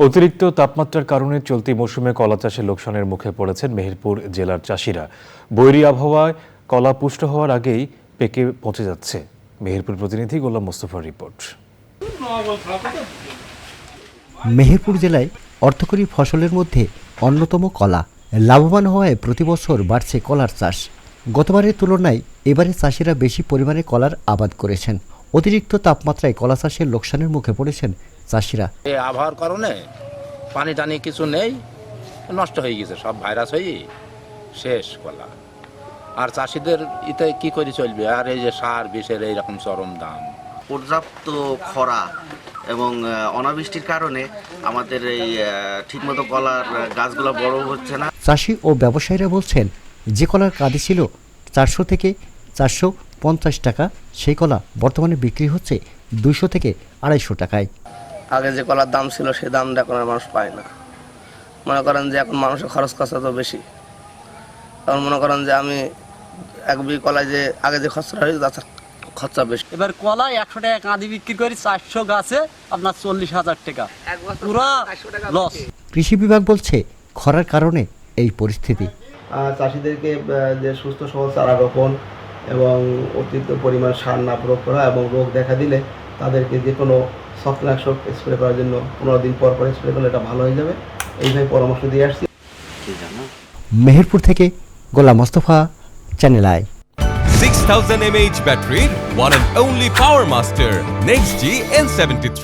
অতিরিক্ত তাপমাত্রার কারণে চলতি মৌসুমে কলা চাষে লোকসানের মুখে পড়েছেন মেহেরপুর জেলার চাষিরা। বৈরী আবহাওয়ায় কলা পুষ্ট হওয়ার আগেই পেকে পচে যাচ্ছে। মেহেরপুর প্রতিনিধি গোলাম মোস্তফার রিপোর্ট। মেহেরপুর জেলায় অর্থকরী ফসলের মধ্যে অন্যতম কলা। লাভবান হওয়ায় প্রতি বছর বাড়ছে কলার চাষ। গতবারের তুলনায় এবারে চাষিরা বেশি পরিমাণে কলার আবাদ করেছেন। অতিরিক্ত তাপমাত্রায় কলা চাষের লোকসানের মুখে পড়েছেন চাষিরা। এই আবহাওয়ার কারণে পানি টানি কিছু নেই, নষ্ট হয়ে গেছে, সব ভাইরাস হয়ে শেষ কলা। আর চাষিদের ইতে কি করে চলবে? আর এই যে সার বিষের এইরকম চরম দাম, পর্যাপ্ত খরা এবং অনাবৃষ্টির কারণে আমাদের এই ঠিকমতো কলার গাছগুলো বড় হচ্ছে না। চাষি ও ব্যবসায়ীরা বলছেন, যে কলার কাঁদি ছিল 400 থেকে 450 টাকা, সেই কলা বর্তমানে বিক্রি হচ্ছে 200 থেকে 250 টাকায়। আগে যে কলার দাম ছিল সেই দামটা এখন আর মানুষ পায় না। মনে করেন যে এখন মানুষের খরচ খরচা তো বেশি। এখন মনে করেন যে আমি এক বিঘা কলায় যে আগে যে খরচা হয়েছে তার খরচা বেশি। এবার কলা 100 টাকা কাঁদি বিক্রি করি, 400 গাছে আপনার 40,000 টাকা, পুরা লস। কৃষি বিভাগ বলছে, খরার কারণে এই পরিস্থিতি। চাষিদেরকে যে সুস্থ সবল চারা রোপণ এবং অতিরিক্ত পরিমাণ সার না প্রয়োগ করা এবং রোগ দেখা দিলে তাদেরকে যে কোনো ছত্রাকনাশক স্প্রে করার জন্য 15 দিন পর পর স্প্রে করলে এটা ভালো হয়ে যাবে, এইভাবে পরামর্শ দিয়ে আসছি। মেহেরপুর থেকে Golam Mostafa, channel I. 6000 mAh battery, one and only Power Master, Next G N73.